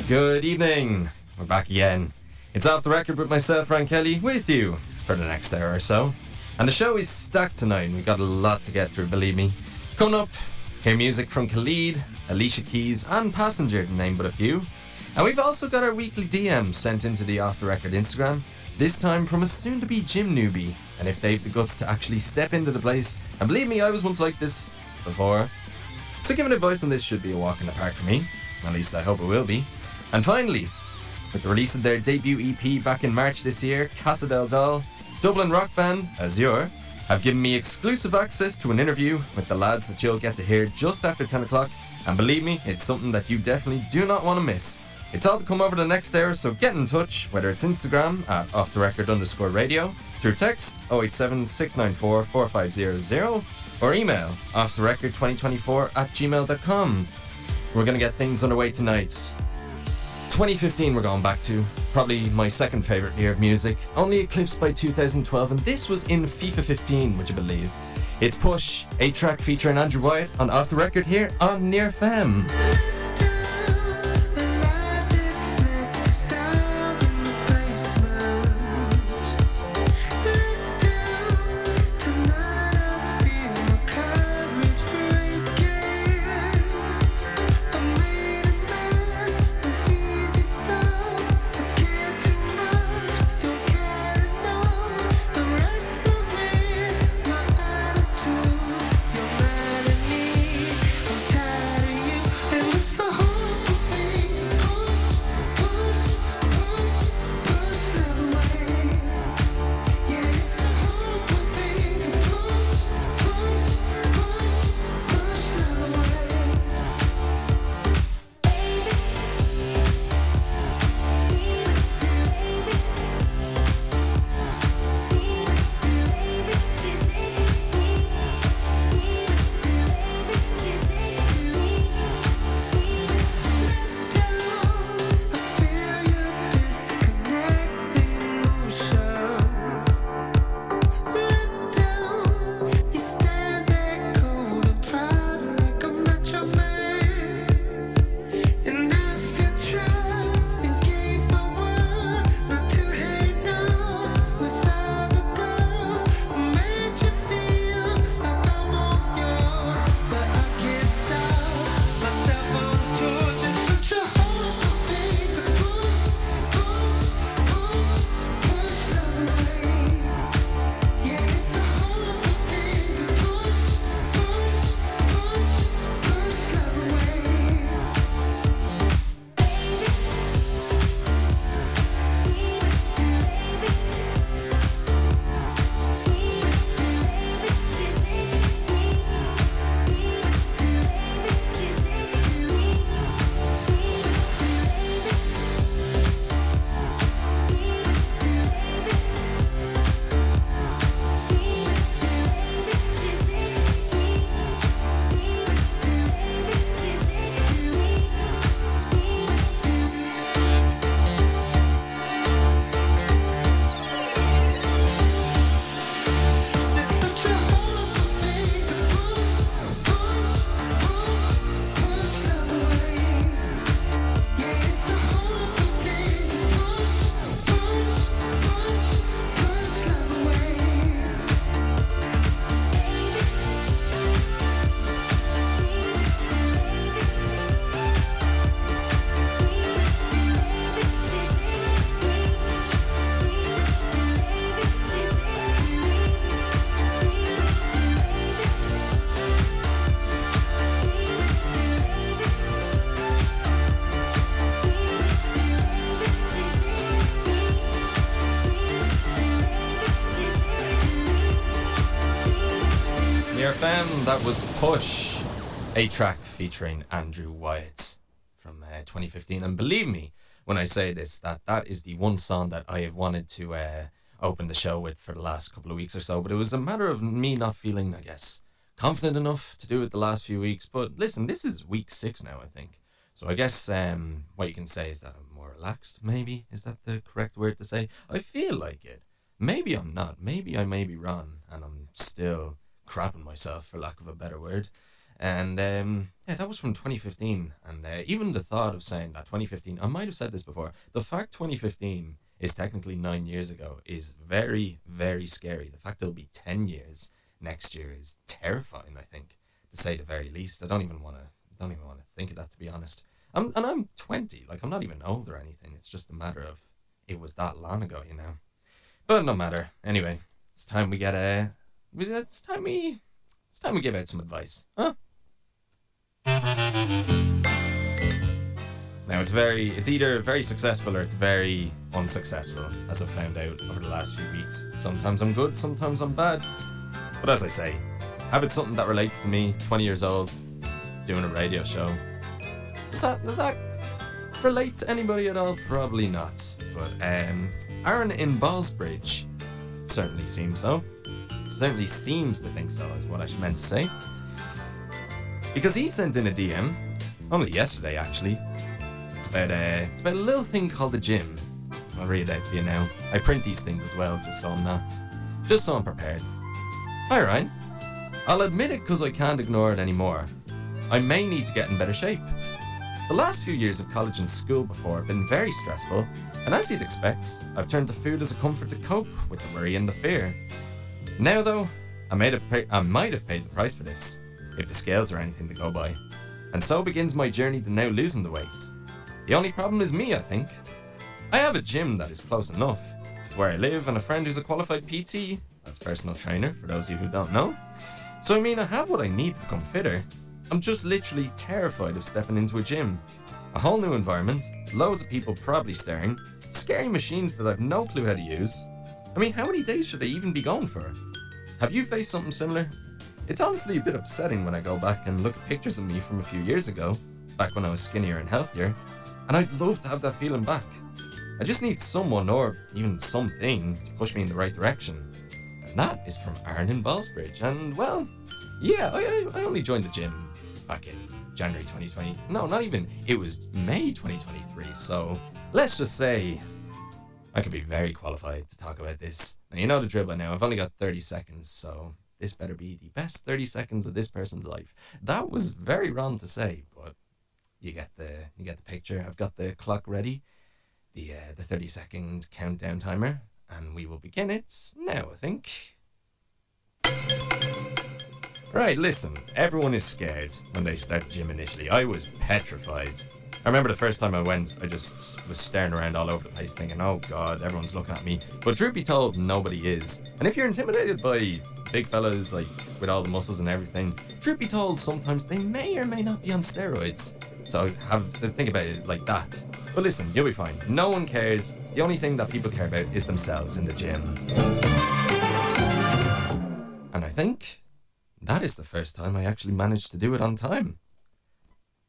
Good evening. We're back again. It's Off the Record with myself, Ryan Kelly, with you for the next hour or so. And the show is stacked tonight, and we've got a lot to get through, believe me. Coming up, hear music from Khalid, Alicia Keys, and Passenger, to name but a few. And we've also got our weekly DM sent into the Off the Record Instagram, this time from a soon-to-be gym newbie, and if they've the guts to actually step into the place. And believe me, I was once like this before. So giving advice on this should be a walk in the park for me. At least I hope it will be. And finally, with the release of their debut EP back in March this year, Casa del Dal, Dublin rock band Azure have given me exclusive access to an interview with the lads that you'll get to hear just after 10 o'clock. And believe me, it's something that you definitely do not want to miss. It's all to come over the next hour, so get in touch, whether it's Instagram at offtherecord_radio, through text 087 694 4500, or email offtherecord2024@gmail.com. We're going to get things underway tonight. 2015 we're going back to, probably my second favourite year of music, only eclipsed by 2012, and this was in FIFA 15, would you believe? It's Push, 8-track featuring Andrew Wyatt on Off the Record here on Near FM. That was Push, 8-track featuring Andrew Wyatt from 2015. And believe me when I say this, that is the one song that I have wanted to open the show with for the last couple of weeks or so. But it was a matter of me not feeling, I guess, confident enough to do it the last few weeks. But listen, this is week 6 now, I think. So I guess what you can say is that I'm more relaxed, maybe. Is that the correct word to say? I feel like it. Maybe I'm not. Maybe I may be wrong and I'm still crapping myself, for lack of a better word. And yeah, that was from 2015. And even the thought of saying that 2015, I might have said this before, the fact 2015 is technically 9 years ago is very, very scary. The fact it'll be 10 years next year is terrifying, I think, to say the very least. I don't even want to think of that, to be honest. I'm 20, like I'm not even old or anything. It's just a matter of it was that long ago, you know. But no matter. Anyway, it's time we get it's time we give out some advice, huh? Now it's either very successful or it's very unsuccessful, as I've found out over the last few weeks. Sometimes I'm good, sometimes I'm bad. But as I say, have it something that relates to me, 20 years old, doing a radio show. Does that relate to anybody at all? Probably not. But Aaron in Ballsbridge certainly seems so. Certainly seems to think so, is what I meant to say. Because he sent in a DM, only yesterday actually. It's about a little thing called the gym. I'll read it out for you now. I print these things as well, just so I'm prepared. Hi Ryan. I'll admit it because I can't ignore it anymore. I may need to get in better shape. The last few years of college and school before have been very stressful, and as you'd expect, I've turned to food as a comfort to cope with the worry and the fear. Now though, I might have paid the price for this, if the scales are anything to go by. And so begins my journey to now losing the weight. The only problem is me, I think. I have a gym that is close enough to where I live and a friend who's a qualified PT, that's personal trainer for those of you who don't know. So I mean, I have what I need to become fitter. I'm just literally terrified of stepping into a gym. A whole new environment, loads of people probably staring, scary machines that I've no clue how to use. I mean, how many days should I even be going for? Have you faced something similar? It's honestly a bit upsetting when I go back and look at pictures of me from a few years ago, back when I was skinnier and healthier, and I'd love to have that feeling back. I just need someone or even something to push me in the right direction. And that is from Aaron in Ballsbridge. And well, yeah, I only joined the gym back in January 2020. No, not even. It was May 2023. So let's just say I could be very qualified to talk about this. Now, you know the drill by now. I've only got 30 seconds, so this better be the best 30 seconds of this person's life. That was very wrong to say, but you get the picture. I've got the clock ready, the 30-second countdown timer, and we will begin it now, I think. Right, listen, everyone is scared when they start the gym initially. I was petrified. I remember the first time I went, I just was staring around all over the place thinking, oh god, everyone's looking at me. But truth be told, nobody is. And if you're intimidated by big fellas, like, with all the muscles and everything, truth be told, sometimes they may or may not be on steroids. So think about it like that. But listen, you'll be fine. No one cares. The only thing that people care about is themselves in the gym. And I think that is the first time I actually managed to do it on time.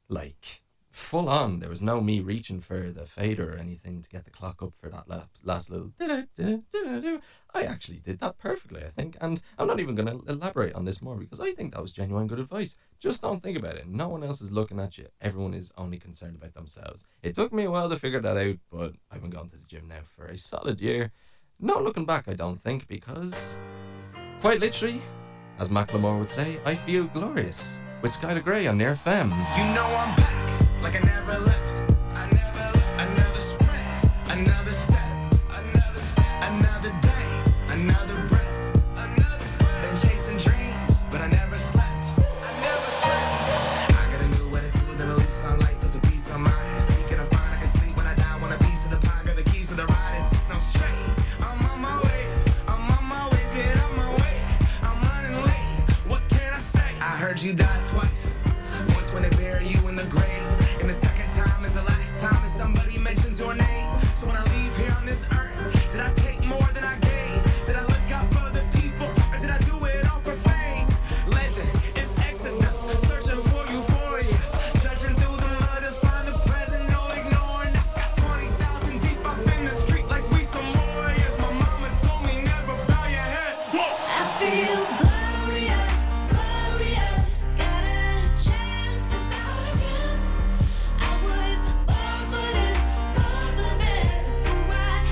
Like, full on. There was no me reaching for the fader or anything to get the clock up for that last little I actually did that perfectly, I think. And I'm not even going to elaborate on this more because I think that was genuine good advice. Just don't think about it. No one else is looking at you. Everyone is only concerned about themselves. It took me a while to figure that out, but I've been going to the gym now for a solid year. No looking back, I don't think, because quite literally, as Macklemore would say, I feel glorious with Skylar Grey on Near FM. You know I'm back, like I never left. Another sprint, another step, another day, another breath. Been chasing dreams, but I never slept. I got a new attitude and a lease on life is a piece of mind. Seeking to find I can sleep when I die. Want a piece of the pie, got the keys to the ride. I'm straight, I'm on my way, get on my way. I'm running late, what can I say? I heard you died twice. Once when they bury you in the grave, and the second time is the last time that somebody mentions your name. So when I leave here on this earth, did I take more than I gave? Did I look out for the people, or did I do it all for fame? Legend, it's Exodus, searching for euphoria, judging through the mud to find the present, no ignoring us. Got 20,000 deep up in the street like we some warriors. My mama told me never bow your head. Whoa. I feel glorious, glorious. Got a chance to start again. I was born for this, born for this. It's who I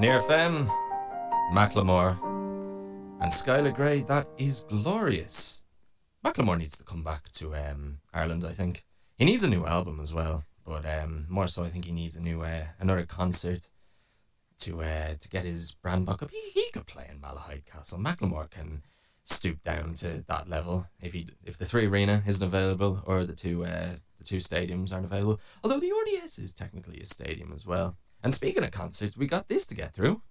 Near FM, Macklemore, and Skylar Grey. That is glorious. Macklemore needs to come back to Ireland, I think. He needs a new album as well, but more so I think he needs a new another concert to get his brand back up. He could play in Malahide Castle. Macklemore can stoop down to that level if the 3 Arena isn't available or the two stadiums aren't available. Although the RDS is technically a stadium as well. And speaking of concerts, we got this to get through.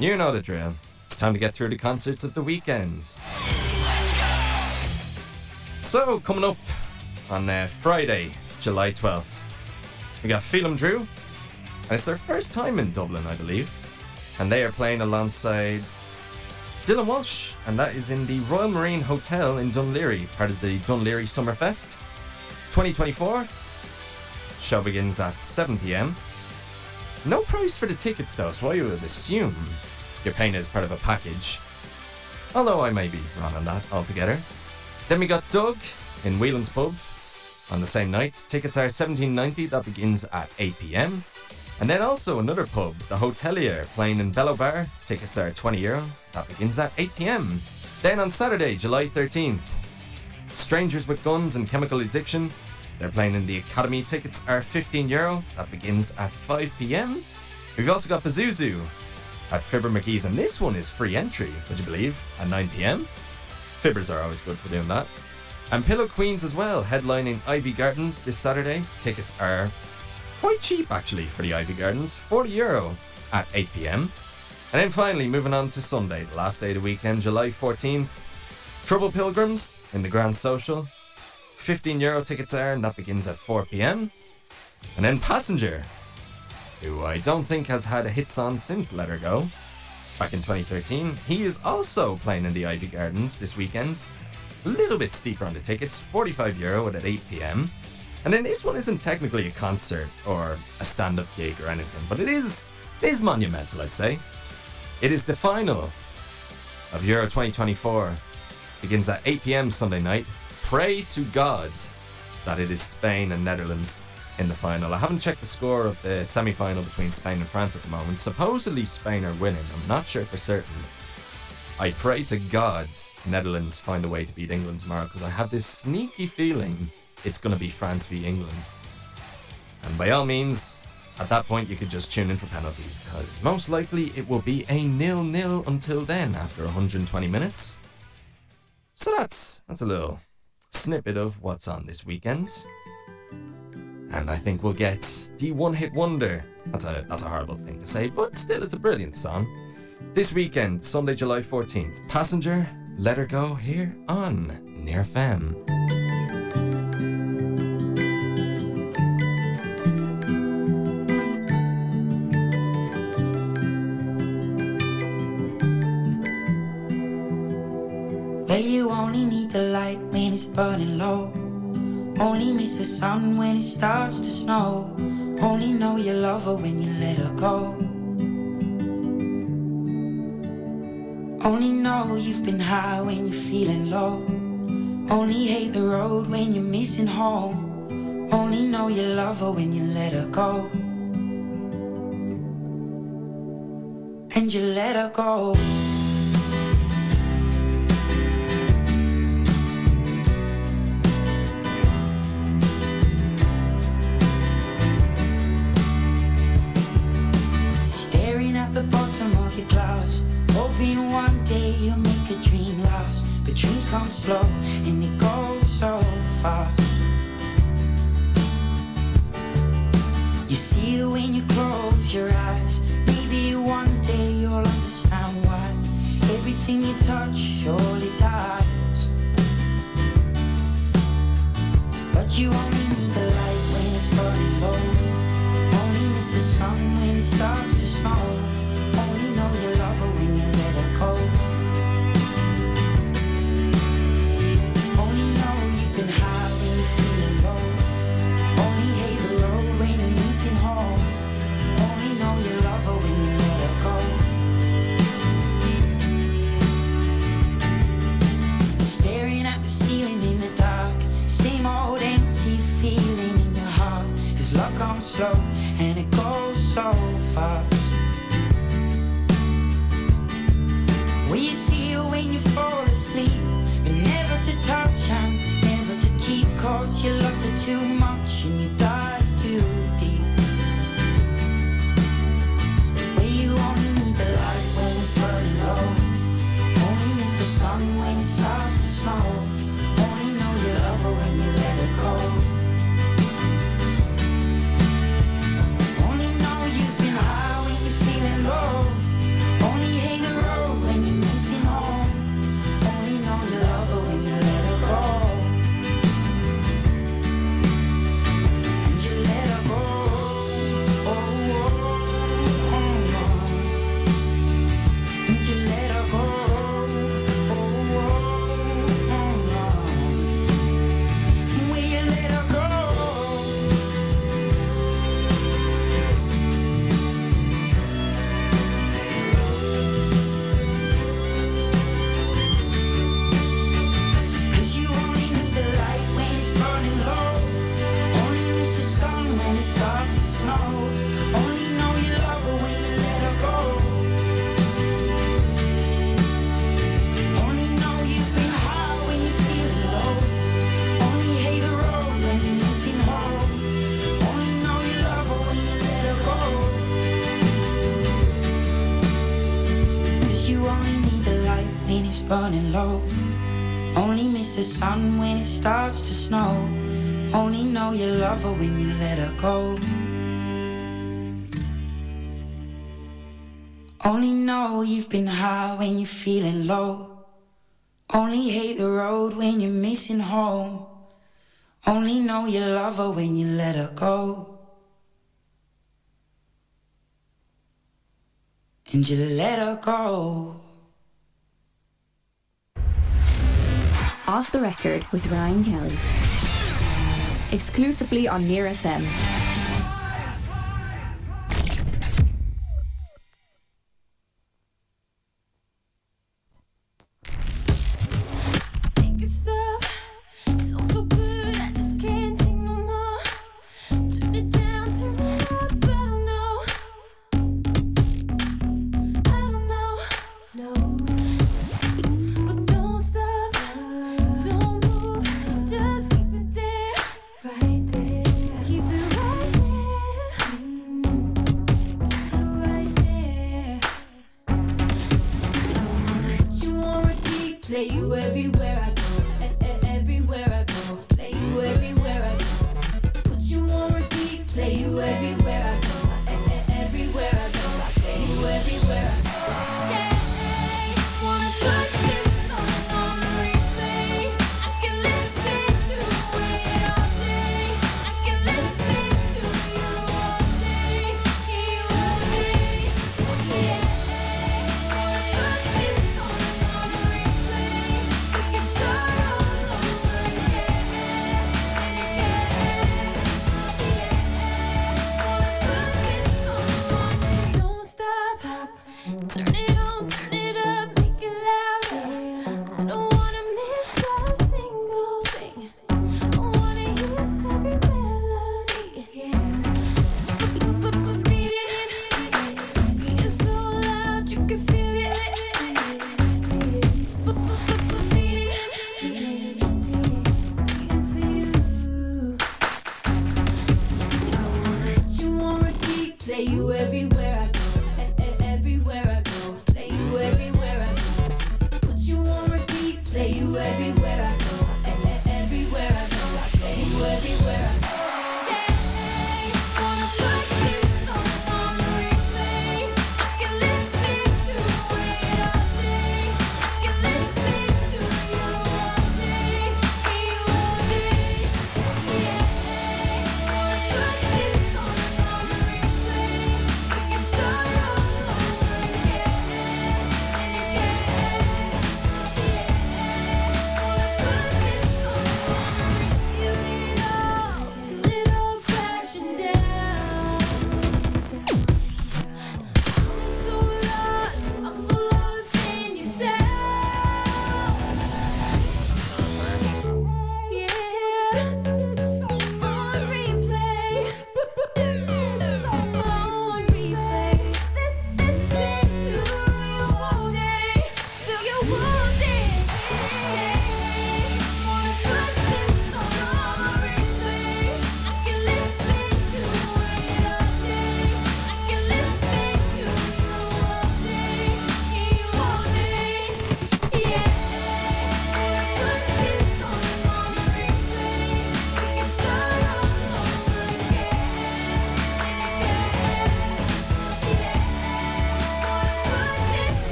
You know the drill. It's time to get through the concerts of the weekend. So, coming up on Friday, July 12th, we got Feel 'em Drew. And it's their first time in Dublin, I believe. And they are playing alongside Dylan Walsh, and that is in the Royal Marine Hotel in Dunleary, part of the Dunleary Summerfest 2024. Show begins at 7 p.m. No price for the tickets though, so I would assume you're paying as part of a package. Although I may be wrong on that altogether. Then we got Doug in Whelan's Pub on the same night. Tickets are $17.90, that begins at 8 p.m. And then also another pub, the Hotelier, playing in Bellow Bar. Tickets are €20. That begins at 8 p.m. Then on Saturday, July 13th, Strangers with Guns and Chemical Addiction. They're playing in the Academy. Tickets are €15. That begins at 5 p.m. We've also got Pazuzu at Fibber McGee's, and this one is free entry, would you believe, at 9 p.m. Fibbers are always good for doing that. And Pillow Queens as well, headlining Ivy Gardens this Saturday. Tickets are quite cheap actually for the Ivy Gardens, €40 at 8 p.m. And then finally moving on to Sunday, the last day of the weekend, July 14th, Trouble Pilgrims in the Grand Social. €15 tickets are, and that begins at 4 p.m. And then Passenger, who I don't think has had a hit song since Let Her Go, back in 2013. He is also playing in the Ivy Gardens this weekend. A little bit steeper on the tickets, €45 at 8 p.m. And then this one isn't technically a concert or a stand-up gig or anything, but it is monumental, I'd say. It is the final of Euro 2024. Begins at 8 p.m. Sunday night. Pray to God that it is Spain and Netherlands in the final. I haven't checked the score of the semi-final between Spain and France at the moment. Supposedly Spain are winning. I'm not sure for certain. I pray to God Netherlands find a way to beat England tomorrow, because I have this sneaky feeling it's going to be France v England. And by all means, at that point you could just tune in for penalties, because most likely it will be a 0-0 until then after 120 minutes. So that's a little snippet of what's on this weekend. And I think we'll get the one-hit wonder. That's a horrible thing to say, but still it's a brilliant song. This weekend, Sunday, July 14th, Passenger, Let Her Go, here on Near FM. Well, you only need the light when it's burning low. Only miss the sun when it starts to snow. Only know you love her when you let her go. Only know you've been high when you're feeling low. Only hate the road when you're missing home. Only know you love her when you let her go. And you let her go. Staring at the bottom of your glass, hoping one day you'll make a dream last. But dreams come slow and they go so fast. You see it when you close your eyes. Maybe one day you'll understand why everything you touch surely dies. But you only need the light when it's burning low. Only miss the sun when it starts to snow. Only know you love her when you let her go. Only know you've been high when you're feeling low. Only hate the road when you're missing home. Only know you love her when you let her go. slow, and it goes so fast. Will you see her when you fall asleep, but never to touch and never to keep, 'cause you loved her too much and you dive too deep. Will you only need the light when it's burning low, only miss the sun when it starts to snow, only know you love her when you let her go. Only know you've been high when you're feeling low, only hate the road when you're missing home, only know you love her when you let her go. And you let her go. Oh, oh, oh, oh. And you let her go. Oh, oh, oh, oh. Will you let her go? Cause you only need the light when it's burning low, only miss the sun when it starts to snow, only know you love her when you let her go. Only know you've been high when you're feeling low, only hate the road when you're missing home, only know you love her when you let her go. Cause you only need the light when it's burning low, only miss the sun when it starts to snow, only know you love her when you let her go. Only know you've been high when you're feeling low, only hate the road when you're missing home, only know you love her when you let her go. And you let her go. Off the Record with Ryan Kelly. Exclusively on Near FM. Make it stop. Sounds so good, I just can't take no more. Turn it down, turn it up. I don't know. I don't know. No. But don't stop. Don't move. Just keep it there. Right there. Keep it right there. Keep it right there. Put you on repeat, play you everywhere I go. Everywhere I go, play you everywhere I go. Put you on repeat, play you everywhere I go. Everywhere I go, play you everywhere I go. Yeah, wanna put this song on replay. I can listen to it all day. I can listen to you all day, hear you all day. Yeah, wanna put this song on replay. We can start all over again and again. Yeah, wanna put this song on. Don't stop, turn it on, turn it up, make it louder. I don't wanna miss a single thing. I wanna hear every melody. Yeah. Beat it, beat it so loud you can feel it. Beat it, for you. I wanna put you on repeat, play you everywhere I go. Everywhere I go, play you everywhere I go. Put you on repeat, play you everywhere I go. Everywhere I go, play you everywhere I go. Yeah, wanna put this song on replay. I can listen to it all day. I can listen to you all day, hear you all day. Yeah, wanna put this song on replay. We can start all over again and again. Yeah, wanna put this song on. Feel it all.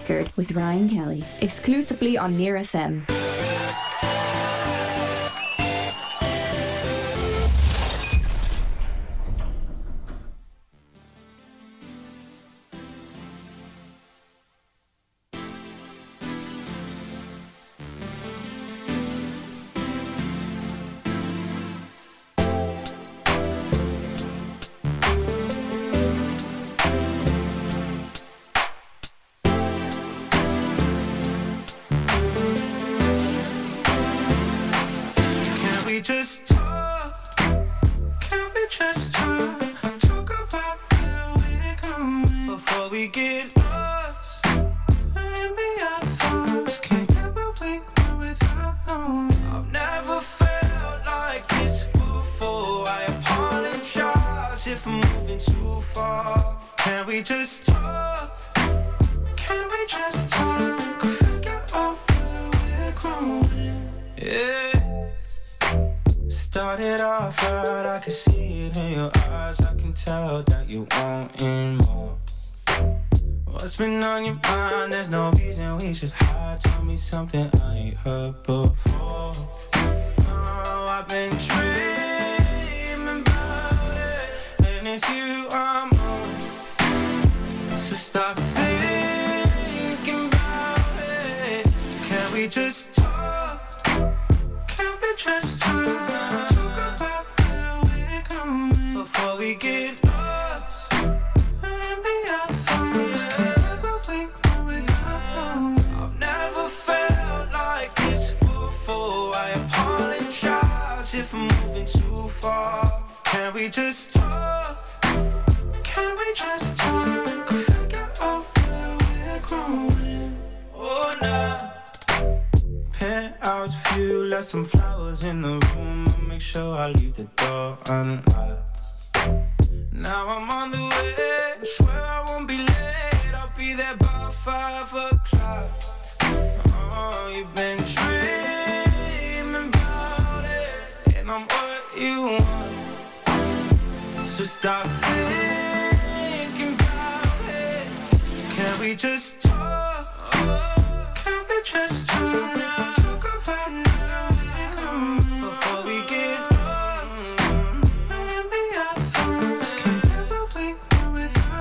Record with Ryan Kelly, exclusively on Near FM. Started off right, I can see it in your eyes. I can tell that you wanting more. What's been on your mind? There's no reason we should hide. Tell me something I ain't heard before. Oh, I've been dreaming about it, and it's you I'm on. So stop thinking about it. Can we just talk? Can we just talk? Before we get lost and be our thoughts, but we know it now. I've never felt like this before. I apologize if I'm moving too far. Can we just talk? Can we just talk? Figure out where we're growing. Oh, nah. Penthouse view, left some flowers in the room. I'll make sure I leave the door unlocked. Now I'm on the way, swear I won't be late. I'll be there by 5 o'clock. Oh, you've been dreaming about it, and I'm what you want. So stop thinking about it. Can we just talk? Can we just talk? Talk about now before we get lost and be our thoughts.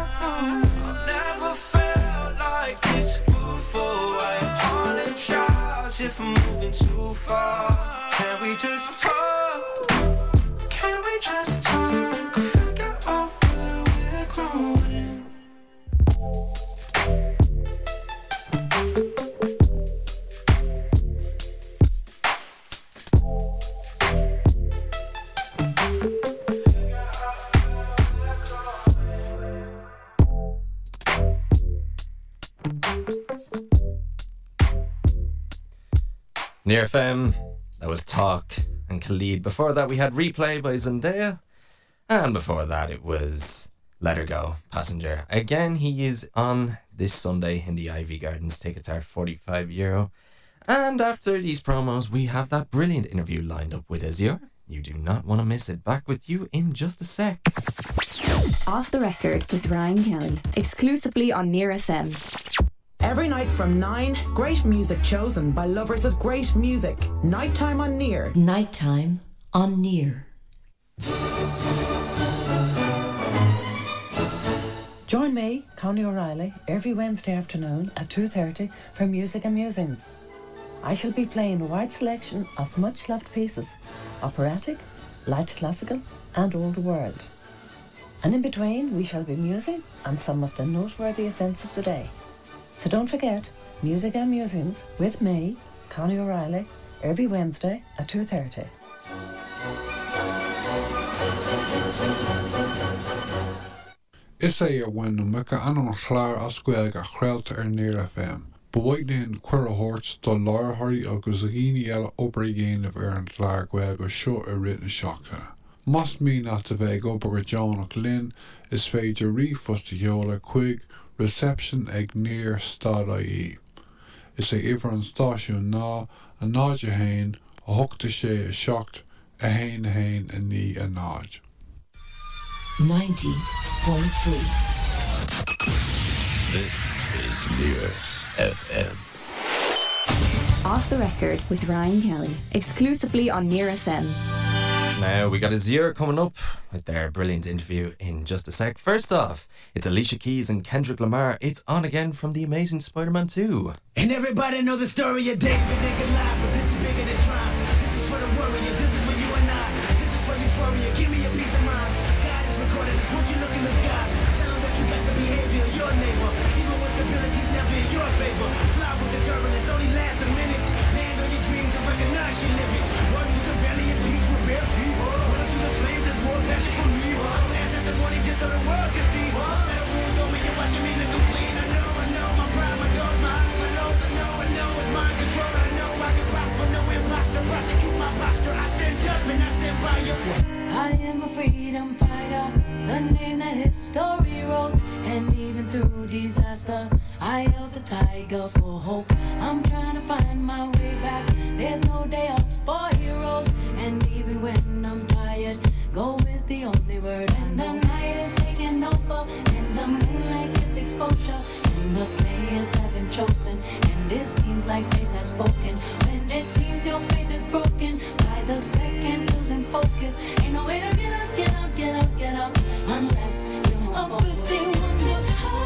I've never felt like this before. I apologize if I'm moving too far. Can we just talk? Can we just talk? Figure out where we're growing. Near FM, that was Talk and Khalid. Before that we had Replay by Zendaya. And before that it was Let Her Go, Passenger. Again, he is on this Sunday in the Ivy Gardens. Tickets are €45. And after these promos, we have that brilliant interview lined up with Azure. You do not want to miss it. Back with you in just a sec. Off the Record with Ryan Kelly, exclusively on Near FM. Every night from 9, great music chosen by lovers of great music. Nighttime on Near. Nighttime on Near. Join me, Connie O'Reilly, every Wednesday afternoon at 2:30 for Music and Musings. I shall be playing a wide selection of much-loved pieces, operatic, light classical and old world. And in between, we shall be musing on some of the noteworthy events of the day. So don't forget, Music and Musings with me, Connie O'Reilly, every Wednesday at 2:30. Is é ar bhain na mucha an chláir ascuil a chreaalta ar Near FM. Bhaignaíonn cuir a hort do láirthirí agus a ghaoine eile obair géanamh ar an chláir gael go seo ar rith na seachtaine. Mas mí nach a bheith obair John ach Lynn is féidir ríomhfosta heola chuig reception ag near.ie. Is é ihar an stáisiún ná a náid a hain a thugta sé a seacht a hain a ní a náid. 90.3. This is Near. FM. Off the Record with Ryan Kelly, exclusively on Near FM. Now, we got a Zero coming up with their brilliant interview in just a sec. First off, it's Alicia Keys and Kendrick Lamar. It's On Again from The Amazing Spider-Man 2. And everybody know the story of David and Goliath, but this is bigger than triumph. This is for the warriors, this is for you and I. This is for euphoria, give me a peace of mind. God is recording this, won't you look in the sky? Tell them that you got the behavior of your neighbor, even when stability's never in your favor. Fly with the turbulence, only last a minute. Land on your dreams and recognize your limits. Walk through the valley of peace with bare feet. Run through the flames, there's more passion for me. Dance as the morning just so the world can see. Metal wounds on me, you're watching me look clean. I know, my pride, my dogs, my eyes, my lows. I know, it's mind control. I know I can prosper, no imposter. Prosecute my posture. I stand up and I stand by your way. I am a freedom fighter, the name that history wrote. And even through disaster, I have the tiger for hope. I'm trying to find my way back. There's no day off for heroes. And even when I'm tired, go is the only word. And the night is taking over, and the moonlight gets exposure. And the players have been chosen, and it seems like fate has spoken. When it seems your faith is broken, by the second losing focus. Ain't no way to get up, get up, get up, get up, unless you move forward. But they wonder how.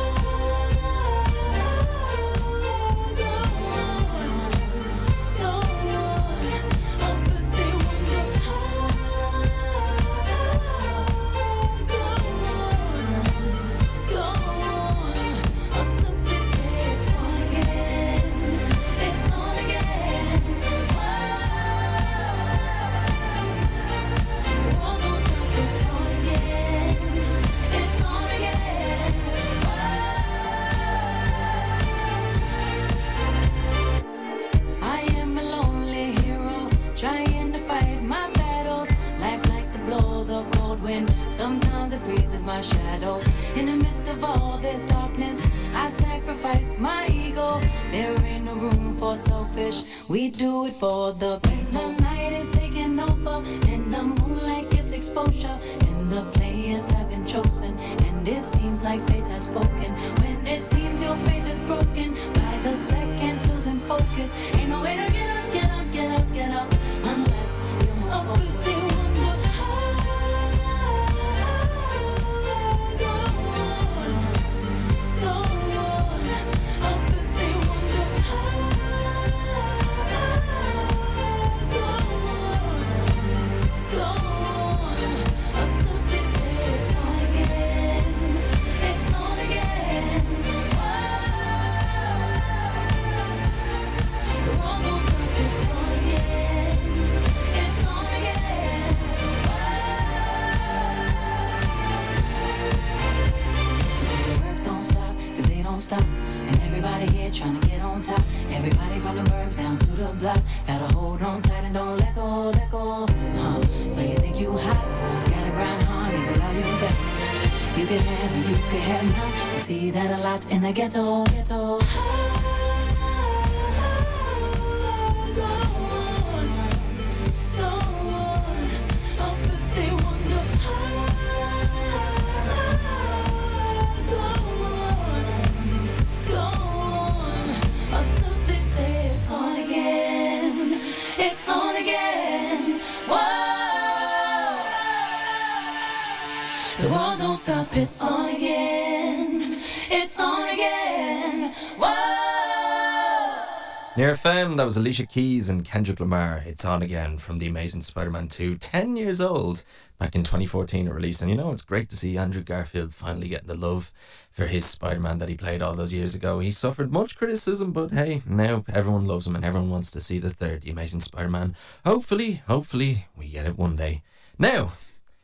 Sometimes it freezes my shadow. In the midst of all this darkness, I sacrifice my ego. There ain't no room for selfish. We do it for the pain. The night is taking over, and the moonlight gets exposure. And the players have been chosen, and it seems like fate has spoken. When it seems your faith is broken, by the second losing focus. Ain't no way to get up, get up, get up, get up, unless you move forward. Stop. And everybody here trying to get on top. Everybody from the birth down to the block. Gotta hold on tight and don't let go, let go. So you think you hot? Gotta grind hard, give it all you got. You can have and you can have none. We see that a lot in the ghetto, ghetto. It's on again. Whoa. The world don't stop. It's on again. It's on again. Whoa. Near FM, that was Alicia Keys and Kendrick Lamar. It's On Again from The Amazing Spider-Man 2. 10 years old. Back in 2014 it released. And you know, it's great to see Andrew Garfield finally getting the love for his Spider-Man that he played all those years ago. He suffered much criticism, but hey, now everyone loves him and everyone wants to see the third, The Amazing Spider-Man. Hopefully, we get it one day. Now,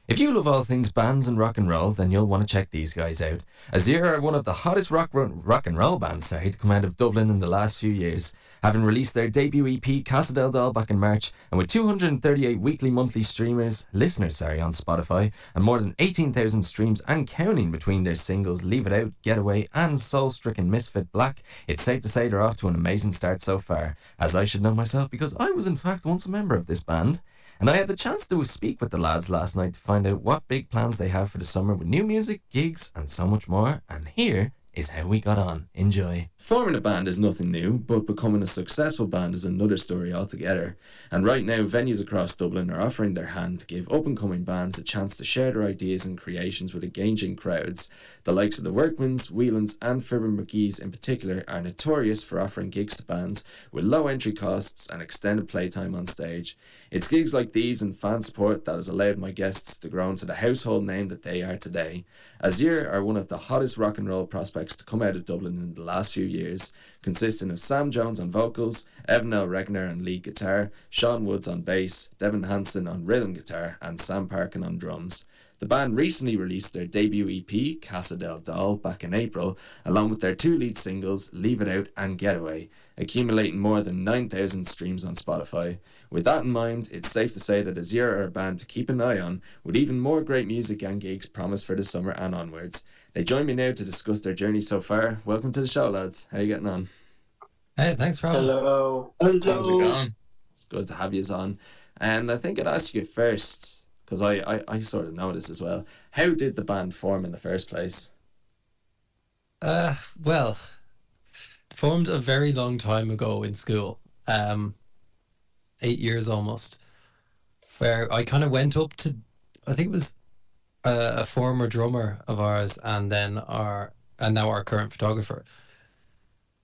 if you love all things bands and rock and roll, then you'll want to check these guys out. Azir are one of the hottest rock and roll bands to come out of Dublin in the last few years, having released their debut EP, Casa del Doll, back in March, and with 238 weekly monthly listeners on Spotify, and more than 18,000 streams and counting between their singles Leave It Out, Getaway, and soul-stricken Misfit Black, it's safe to say they're off to an amazing start so far, as I should know myself because I was in fact once a member of this band. And I had the chance to speak with the lads last night to find out what big plans they have for the summer with new music, gigs, and so much more. And here is how we got on. Enjoy. Forming a band is nothing new, but becoming a successful band is another story altogether. And right now, venues across Dublin are offering their hand to give up-and-coming bands a chance to share their ideas and creations with engaging crowds. The likes of the Workmans, Whelans and Fibber McGee's in particular are notorious for offering gigs to bands with low entry costs and extended playtime on stage. It's gigs like these and fan support that has allowed my guests to grow into the household name that they are today. Azir are one of the hottest rock and roll prospects to come out of Dublin in the last few years, consisting of Sam Jones on vocals, Evan L. Regner on lead guitar, Sean Woods on bass, Devin Hansen on rhythm guitar, and Sam Parkin on drums. The band recently released their debut EP, Casa del Doll, back in April, along with their 2 lead singles, Leave It Out and Getaway, accumulating more than 9,000 streams on Spotify. With that in mind, it's safe to say that Azir are a band to keep an eye on, with even more great music and gigs promised for the summer and onwards. They join me now to discuss their journey so far. Welcome to the show, lads. How are you getting on? Hey, thanks for having us. Hello. How's it going? It's good to have you on. And I think I'd ask you first, because I sort of know this as well. How did the band form in the first place? Well, formed a very long time ago in school, 8 years almost, where I kind of went up to, I think it was a former drummer of ours and now our current photographer.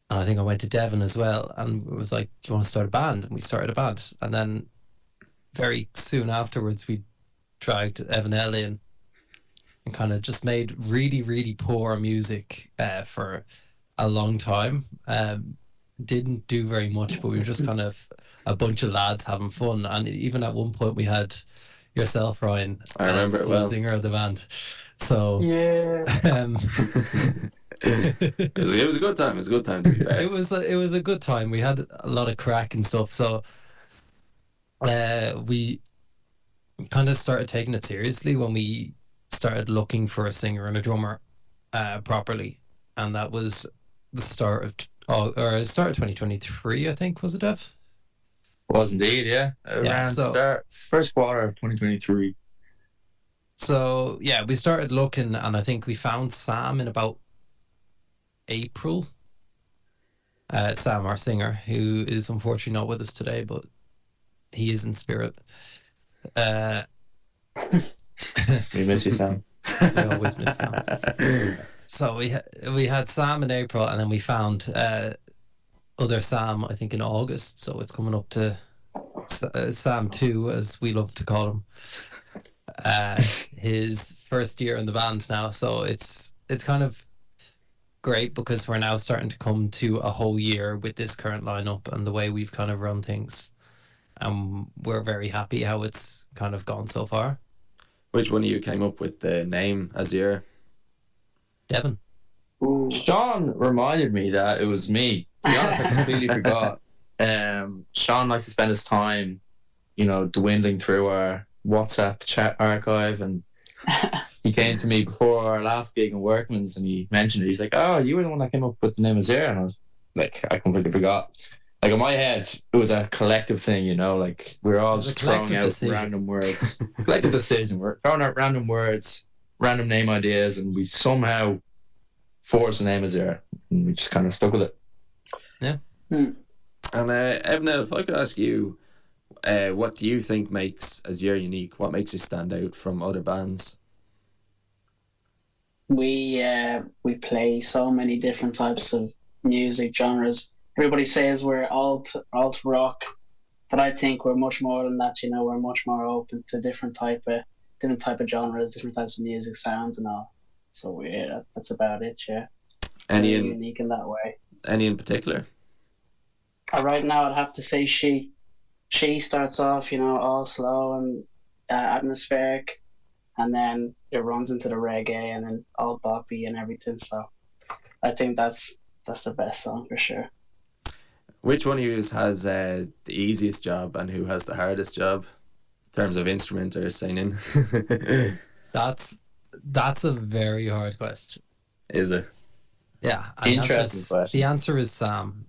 And I think I went to Devon as well and it was like, do you want to start a band? And we started a band. And then very soon afterwards, we dragged Evan L in and kind of just made really, really poor music for a long time. Didn't do very much, but we were just kind of a bunch of lads having fun. And even at one point we had yourself, Ryan, I remember it well, singer of the band. So yeah, it was a good time. It was a good time, to be fair. It was a good time. We had a lot of crack and stuff. So we kind of started taking it seriously when we started looking for a singer and a drummer properly, and that was the start of 2023, I think, was it, Dev? was indeed, yeah. First quarter of 2023. So yeah, we started looking, and I think we found Sam in about April. Sam, our singer, who is unfortunately not with us today, but he is in spirit. We miss you, Sam. We always miss Sam. So we had Sam in April, and then we found other Sam, I think, in August. So it's coming up to Sam 2, as we love to call him. His first year in the band now. So it's kind of great because we're now starting to come to a whole year with this current lineup and the way we've kind of run things. We're very happy how it's kind of gone so far. Which one of you came up with the name Azir? Devin. Ooh. Sean reminded me that it was me. To be honest, I completely forgot. Sean likes to spend his time, dwindling through our WhatsApp chat archive, and he came to me before our last gig in Workman's and he mentioned it. He's like, "Oh, you were the one that came up with the name Azir," and I was like, I completely forgot. Like in my head, it was a collective thing, like we were all just throwing out random words. Collective decision. We're throwing out random words, random name ideas, and we somehow forced the name Azir, and we just kind of stuck with it. Yeah. And Evan, if I could ask you, what do you think makes Azir unique? What makes you stand out from other bands? We play so many different types of music genres. Everybody says we're alt rock, but I think we're much more than that. We're much more open to different type of genres, different types of music sounds and all. So that's about it. Yeah. Any unique in that way. Any in particular? Right now, I'd have to say She. She starts off, all slow and atmospheric, and then it runs into the reggae and then all boppy and everything. So I think that's the best song for sure. Which one of you has the easiest job and who has the hardest job in terms of instrument or singing? That's a very hard question. Is it? Yeah. Interesting question. The answer is Sam,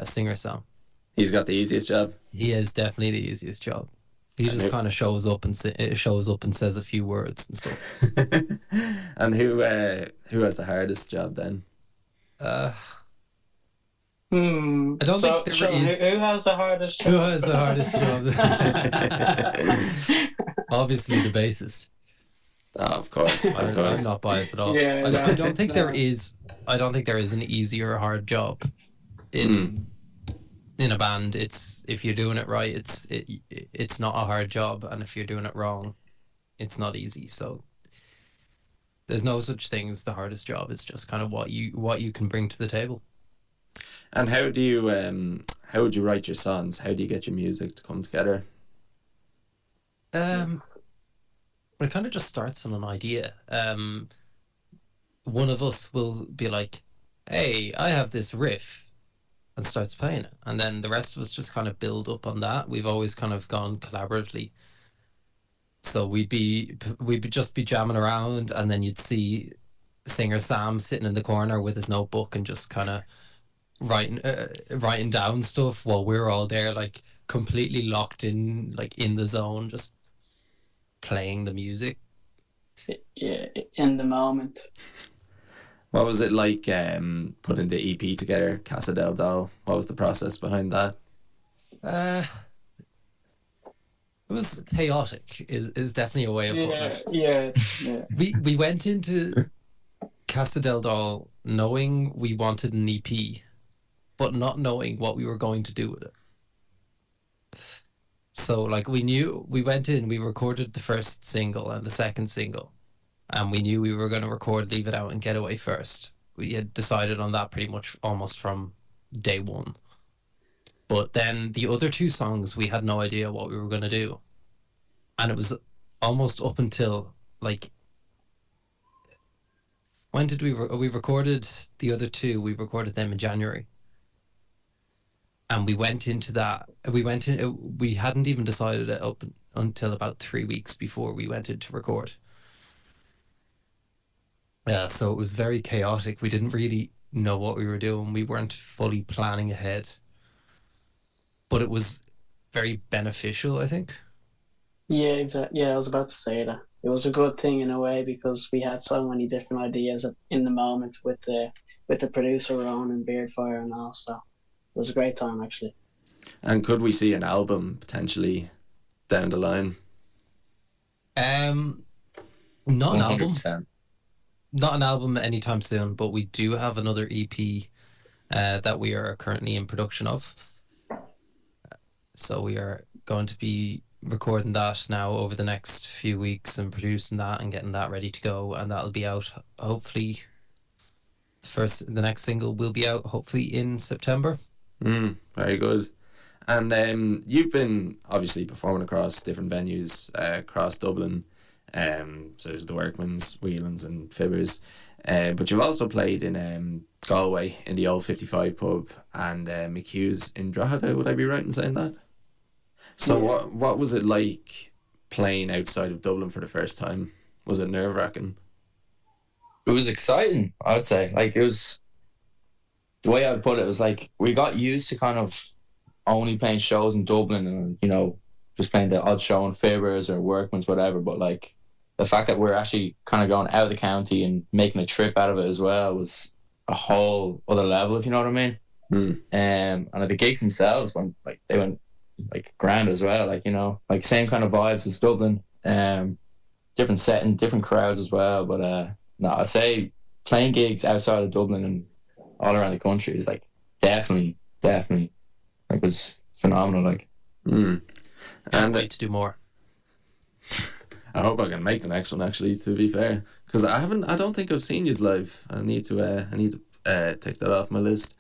singer Sam. He's got the easiest job? He is definitely the easiest job. He just kind of shows up and says a few words and stuff. And who has the hardest job then? I don't think there Sean, is. Who has the hardest job? Who has the hardest job? Obviously, the bassist. Oh, of course. I'm not biased at all. Yeah, I don't think there is. I don't think there is an easy or hard job in a band. It's if you're doing it right, it's not a hard job, and if you're doing it wrong, it's not easy. So there's no such thing as the hardest job. It's just kind of what you can bring to the table. And how would you write your songs? How do you get your music to come together? It kind of just starts on an idea. One of us will be like, "Hey, I have this riff," and starts playing it, and then the rest of us just kind of build up on that. We've always kind of gone collaboratively. So we'd just be jamming around, and then you'd see singer Sam sitting in the corner with his notebook and just kind of writing down stuff while we're all there, like completely locked in, like in the zone, just playing the music. Yeah, in the moment. What was it like putting the EP together, Casa del Dal? What was the process behind that? It was chaotic. Is definitely a way of putting it. Yeah. We went into Casa del Dal knowing we wanted an EP, but not knowing what we were going to do with it. So like we went in, we recorded the first single and the second single, and we knew we were going to record Leave It Out and Getaway first. We had decided on that pretty much almost from day one. But then the other two songs, we had no idea what we were going to do. And it was almost up until like, when did we recorded the other two? We recorded them in January. And we went into that. We hadn't even decided it up until about 3 weeks before we went in to record. Yeah, so it was very chaotic. We didn't really know what we were doing. We weren't fully planning ahead. But it was very beneficial, I think. Yeah, exactly. Yeah, I was about to say that. It was a good thing in a way because we had so many different ideas in the moment with the producer Ron and Beardfire and all. So it was a great time actually. And could we see an album potentially down the line? Not an album. 100%. Not an album anytime soon, but we do have another EP that we are currently in production of. So we are going to be recording that now over the next few weeks and producing that and getting that ready to go, and that'll be out hopefully. The next single will be out hopefully in September. Very good. And you've been obviously performing across different venues across Dublin. So there's the Workman's, Whelan's and Fibbers. But you've also played in Galway in the old 55 pub and McHugh's in Drogheda. Would I be right in saying that? So what was it like playing outside of Dublin for the first time? Was it nerve-wracking? It was exciting, I would say. Like, it was, the way I would put it was like, we got used to kind of only playing shows in Dublin and, you know, just playing the odd show in Fibbers or Workman's, whatever. But like, the fact that we're actually kind of going out of the county and making a trip out of it as well was a whole other level, if you know what I mean. And the gigs themselves went like grand as well, like, you know, like same kind of vibes as Dublin, different setting, different crowds as well. But no, I say playing gigs outside of Dublin and all around the country is like definitely like was phenomenal. Like, and wait to do more. I hope I can make the next one actually, to be fair, because I don't think I've seen yous live. I need to take that off my list.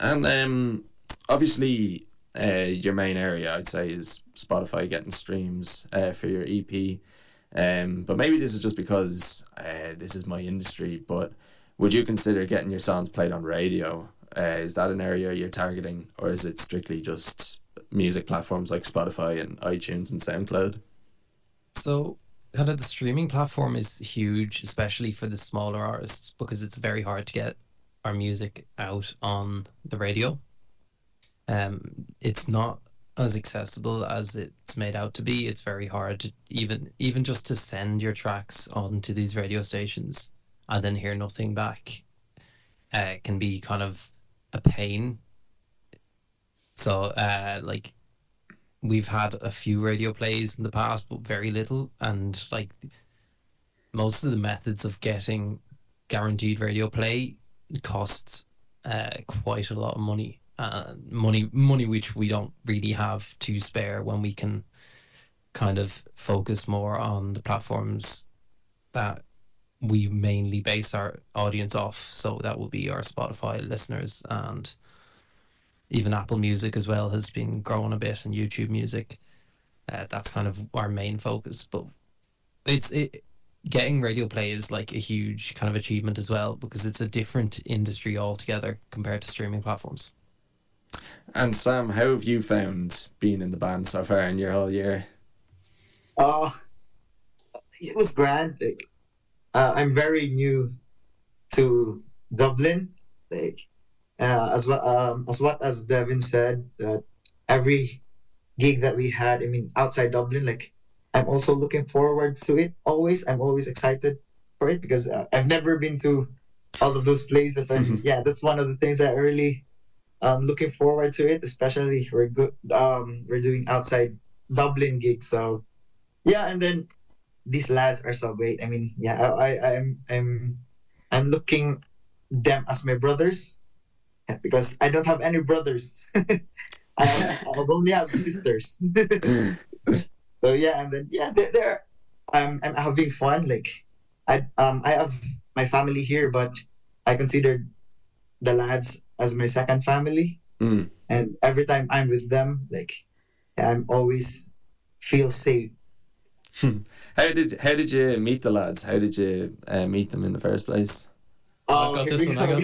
And obviously your main area I'd say is Spotify getting streams for your EP, but maybe this is just because this is my industry, but would you consider getting your songs played on radio? Is that an area you're targeting, or is it strictly just music platforms like Spotify and iTunes and SoundCloud? So kind of the streaming platform is huge, especially for the smaller artists, because it's very hard to get our music out on the radio. It's not as accessible as it's made out to be. It's very hard to even just to send your tracks onto these radio stations and then hear nothing back. Can be kind of a pain. So like we've had a few radio plays in the past, but very little, and like most of the methods of getting guaranteed radio play costs quite a lot of money. Money which we don't really have to spare when we can kind of focus more on the platforms that we mainly base our audience off. So that will be our Spotify listeners, and even Apple Music as well has been growing a bit, and YouTube Music. That's kind of our main focus. But getting radio play is like a huge kind of achievement as well, because it's a different industry altogether compared to streaming platforms. And Sam, how have you found being in the band so far in your whole year? It was grand. Like, I'm very new to Dublin. Like, as Devin said, that every gig that we had, I mean, outside Dublin, like, I'm also looking forward to it. I'm always excited for it, because I've never been to all of those places, and yeah, that's one of the things that I really looking forward to it. Especially we're doing outside Dublin gigs, so yeah. And then these lads are so great. I mean, yeah, I'm looking them as my brothers, because I don't have any brothers. I only have sisters. So yeah, and then yeah, they're I'm having fun. Like I have my family here, but I consider the lads as my second family. And every time I'm with them, like I'm always feel safe. How did you meet the lads? How did you meet them in the first place? I got this one. Okay,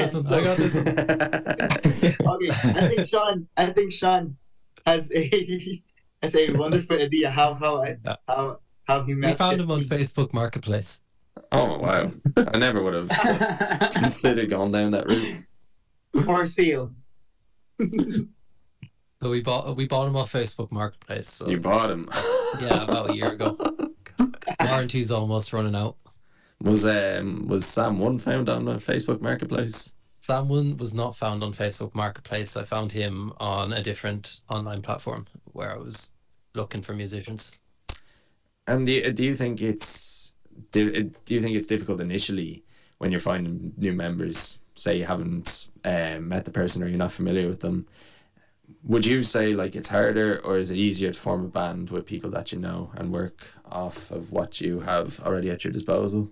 I think Sean has a wonderful idea how he met. We found him on Facebook Marketplace. Oh wow! I never would have considered going down that route. For sale. So we bought him off Facebook Marketplace. So. You bought him? Yeah, about a year ago. Warranty's almost running out. Was Sam 1 found on a Facebook Marketplace? Sam 1 was not found on Facebook Marketplace. I found him on a different online platform where I was looking for musicians. And do you think it's difficult initially when you're finding new members? Say you haven't met the person, or you're not familiar with them. Would you say like it's harder, or is it easier to form a band with people that you know and work off of what you have already at your disposal?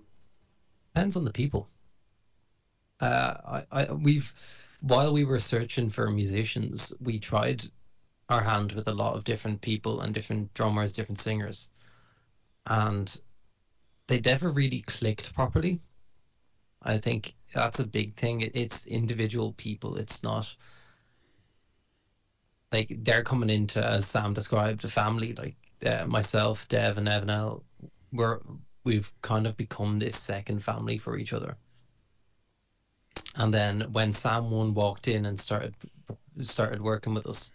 Depends on the people. While we were searching for musicians, we tried our hand with a lot of different people and different drummers, different singers, and they never really clicked properly. I think that's a big thing. It's individual people. It's not like they're coming into, as Sam described, a family. Like myself, Dev, and Evanel, we've kind of become this second family for each other. And then when Sam 1 walked in and started working with us,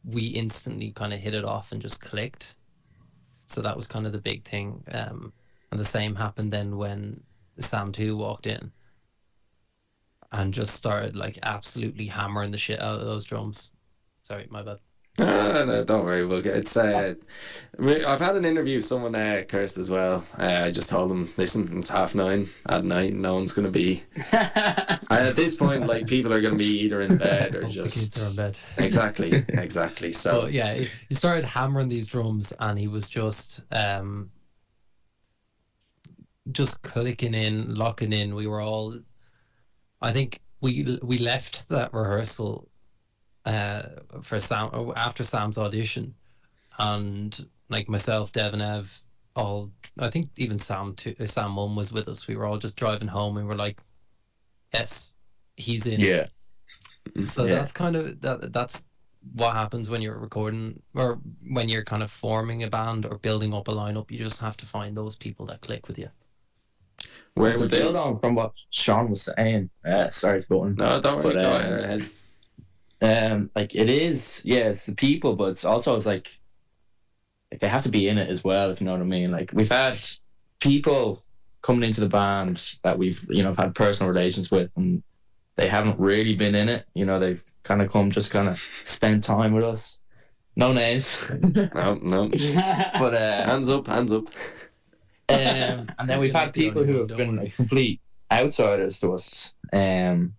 we instantly kind of hit it off and just clicked. So that was kind of the big thing. And the same happened then when Sam 2 walked in and just started like absolutely hammering the shit out of those drums. Sorry, my bad. No, don't worry. We'll get it's. I've had an interview with someone cursed as well. I just told them, listen, it's 9:30 at night. No one's going to be. At this point, like people are going to be either in bed or just. The kids are in bed. Exactly. So yeah, he started hammering these drums, and he was just clicking in, locking in. We were all. I think we left that rehearsal for Sam after Sam's audition, and like myself, Dev, and Ev, all I think even Sam 1 was with us. We were all just driving home and we're like, yes, he's in. Yeah. So that's kind of that's what happens when you're recording or when you're kind of forming a band or building up a lineup. You just have to find those people that click with you. Where to build on from what Sean was saying, sorry to go on. No, don't worry, go ahead. Like it is, yeah, it's the people, but it's like they have to be in it as well, if you know what I mean. Like we've had people coming into the band that we've, had personal relations with, and they haven't really been in it. They've kind of come, just kind of spend time with us. No names. No. But hands up. And then we've had people who have been like complete outsiders to us, and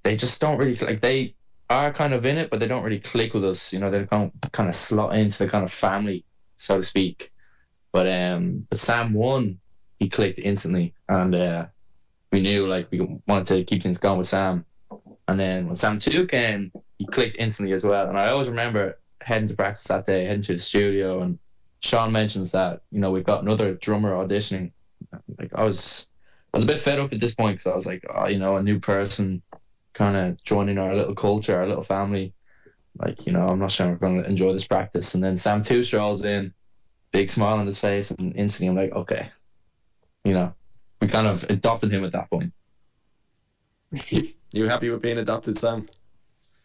they just don't really like. They are kind of in it, but they don't really click with us. They don't kind of slot into the kind of family, so to speak. But Sam 1, he clicked instantly, and we knew like we wanted to keep things going with Sam. And then when Sam 2 came, he clicked instantly as well. And I always remember heading to practice that day, heading to the studio, and Sean mentions that we've got another drummer auditioning. Like I was a bit fed up at this point, because I was like, a new person kind of joining our little culture, our little family. Like, I'm not sure we're going to enjoy this practice. And then Sam 2 strolls in, big smile on his face, and instantly I'm like, okay, we kind of adopted him at that point. You happy with being adopted, Sam?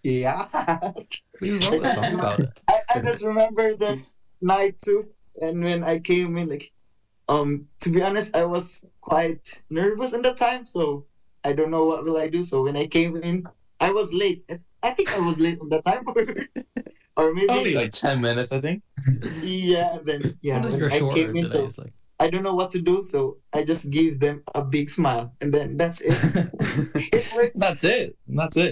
Yeah. We wrote a song about it. I just remember the night too, and when I came in, like, to be honest, I was quite nervous in the time, so I don't know what will I do. So when I came in, I was late. I think I was late on that time, or maybe only like 10 minutes, I think. Yeah, then when I came in, so I don't know what to do, so I just gave them a big smile, and then that's it. It works. That's it.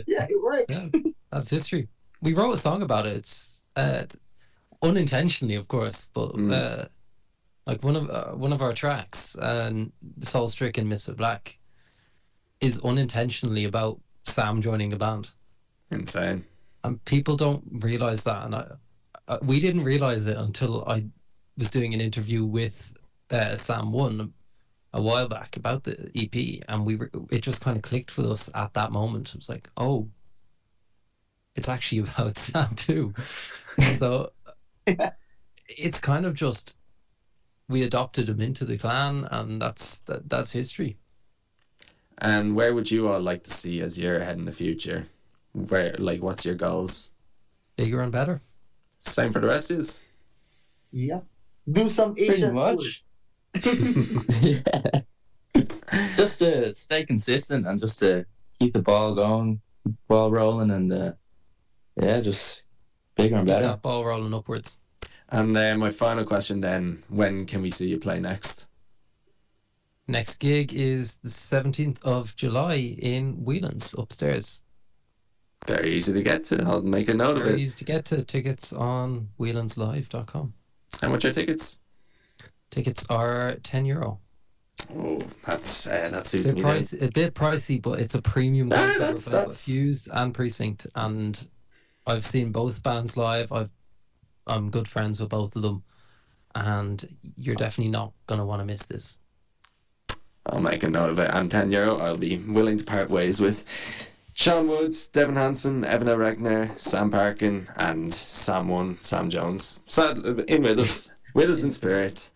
Yeah, it works. Yeah, that's history. We wrote a song about it. It's unintentionally, of course, but like one of our tracks, Soul Stricken Misfit Black, is unintentionally about Sam joining the band. Insane. And people don't realize that, and we didn't realize it until I was doing an interview with Sam 1 a while back about the EP, and it just kind of clicked with us at that moment. It was like, oh, it's actually about Sam 2. So it's kind of just, we adopted him into the clan, and that's history. And where would you all like to see as you're ahead in the future? What's your goals? Bigger and better. Same for the rest of us. Yeah. Do some Asian much. Yeah. Just to stay consistent and just to keep the ball going, ball rolling, and just bigger and better. That ball rolling upwards. And my final question then, when can we see you play next? Next gig is the 17th of July in Whelan's upstairs. Very easy to get to. I'll make a note of it. Very easy to get to. Tickets on whelanslive.com. How much are tickets? Tickets are €10. Oh, that suits me. A bit pricey, but it's a premium concert. That's Fused and Precinct, and I've seen both bands live. I'm good friends with both of them, and you're definitely not gonna want to miss this. I'll make a note of it. And €10, I'll be willing to part ways with Sean Woods, Devin Hansen, Evan O'Regner, Sam Parkin, and Sam 1, Sam Jones. In with us in spirit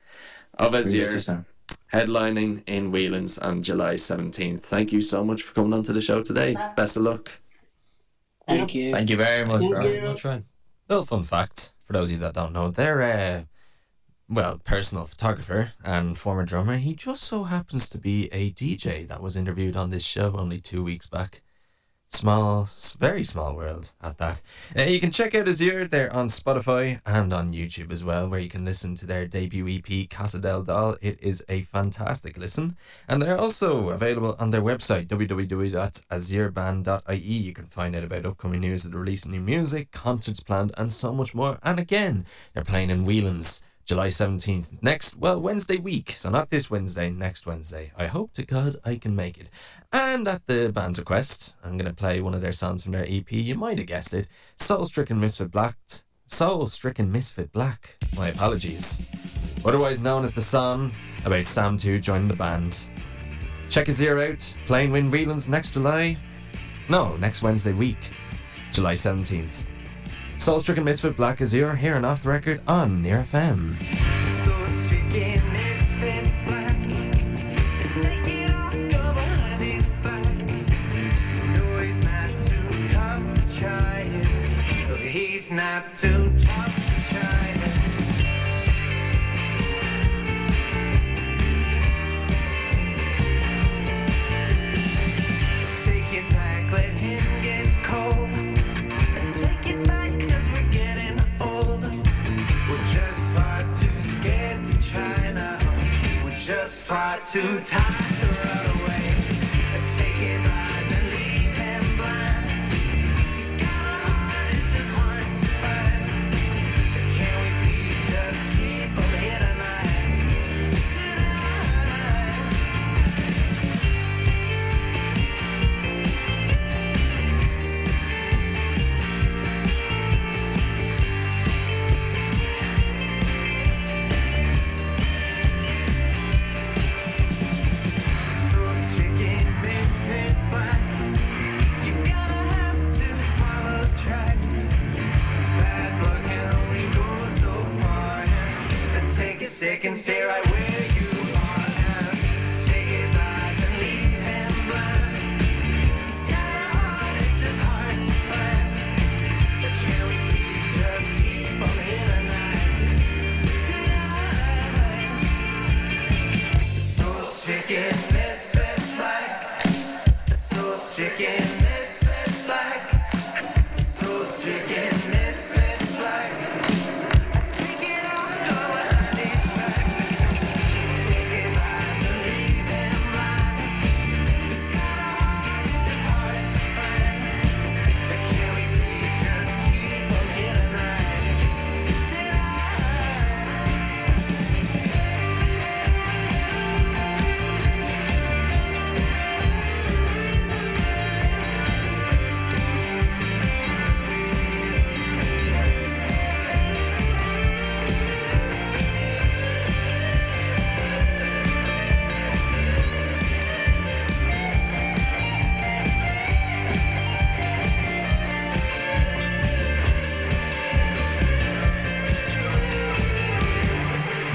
of Azure, headlining in Whelan's on July 17th. Thank you so much for coming on to the show today. Best of luck. Thank you. Thank you very much. Very much, Ryan. Little fun fact for those of you that don't know, they're personal photographer and former drummer. He just so happens to be a DJ that was interviewed on this show only 2 weeks back. Very small world at that. You can check out Azure. They're on Spotify and on YouTube as well, where you can listen to their debut EP, Casa del Doll. It is a fantastic listen. And they're also available on their website, www.azureband.ie. You can find out about upcoming news of the release of new music, concerts planned, and so much more. And again, they're playing in Whelan's July 17th, Wednesday week. So not this Wednesday, next Wednesday. I hope to God I can make it. And at the band's request, I'm going to play one of their songs from their EP. You might have guessed it. Soul Stricken Misfit Black. My apologies. Otherwise known as the song about Sam 2 joining the band. Check Azure out. Playing Win Whelan's next Wednesday week. July 17th. Soul Stricken Misfit Black Azure here and off the record on Near FM. Soul stricken misfit black, and take it off, go behind his back. No, he's not too tough to try it. not too tough to try. Take it back, let him get cold. Take it back, cause we're getting old. We're just far too scared to try now. We're just far too tired to run away. Take his eyes and leave him blind. He's got a heart, it's just hard to find. Can we please just keep him here tonight? So stricken, misfit black. You gotta have to follow tracks. 'Cause bad luck can only go so far. And take a second, stay right where you are. And take his eyes and leave him blind. He's got a heart, it's just hard to find. But can we please just keep him here tonight? Tonight. So stricken, misfit black. So stricken, misfit black. So stricken, misfit black. I take it off, go behind his back. Take his eyes and leave him blind. He's got a heart, it's just hard to find. But can we please just keep him here tonight?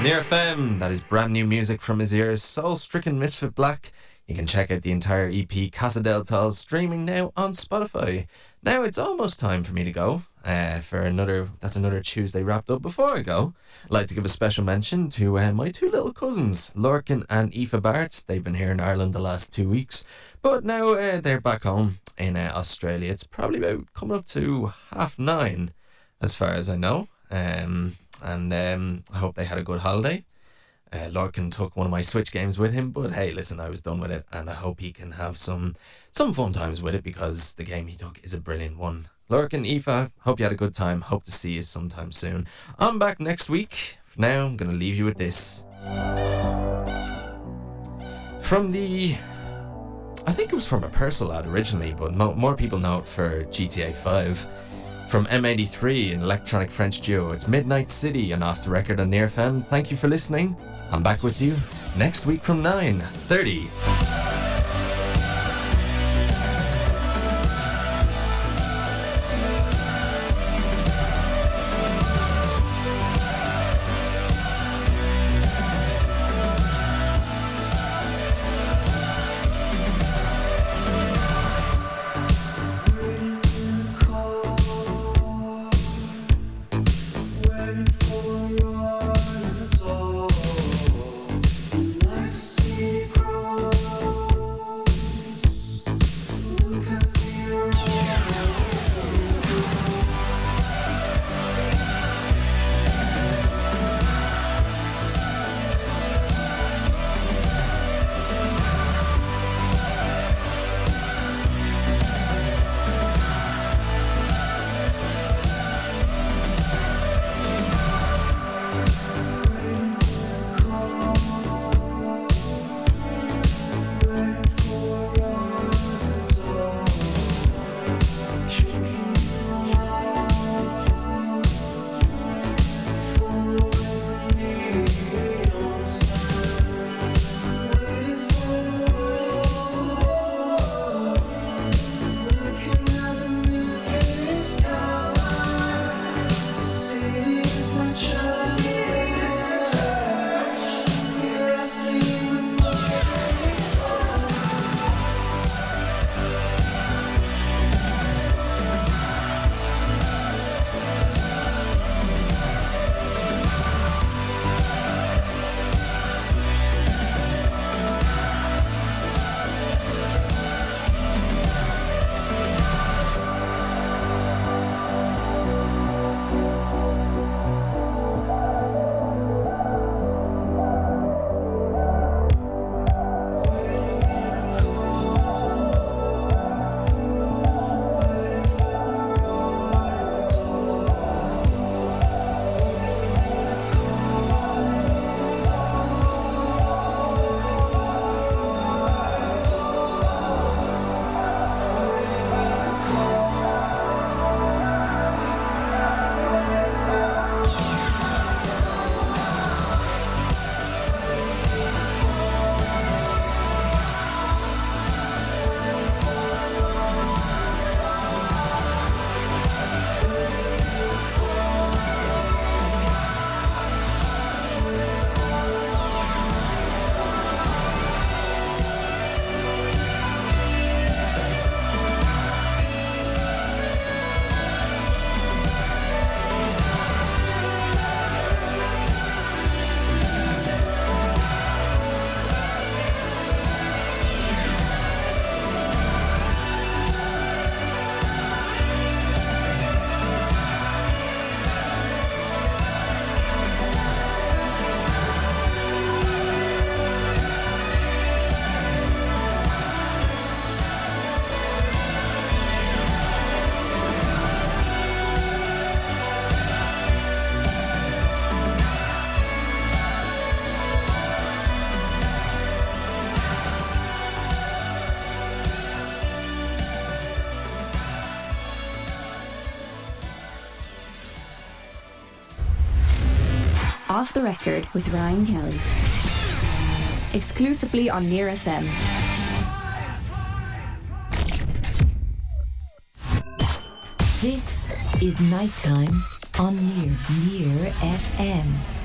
Near FM, that is brand new music from his ears, Soul-Stricken Misfit Black. You can check out the entire EP Casa del Tal streaming now on Spotify. Now it's almost time for me to go for another Tuesday wrapped up. Before I go, I'd like to give a special mention to my two little cousins, Lorcan and Aoife Bart. They've been here in Ireland the last 2 weeks, but now they're back home in Australia. It's probably about coming up to 9:30 as far as I know. I hope they had a good holiday. Lorcan took one of my Switch games with him, but hey, listen, I was done with it, and I hope he can have some fun times with it, because the game he took is a brilliant one. Lorcan, Aoife, hope you had a good time. Hope to see you sometime soon. I'm back next week. For now, I'm going to leave you with this. I think it was from a Purcell ad originally, but more people know it for GTA 5. From M83, an electronic French duo, it's Midnight City and Off the Record on Near FM. Thank you for listening. I'm back with you next week from 9:30. Crawl Off the Record with Ryan Kelly. Exclusively on Near FM. This is Nighttime on Near FM.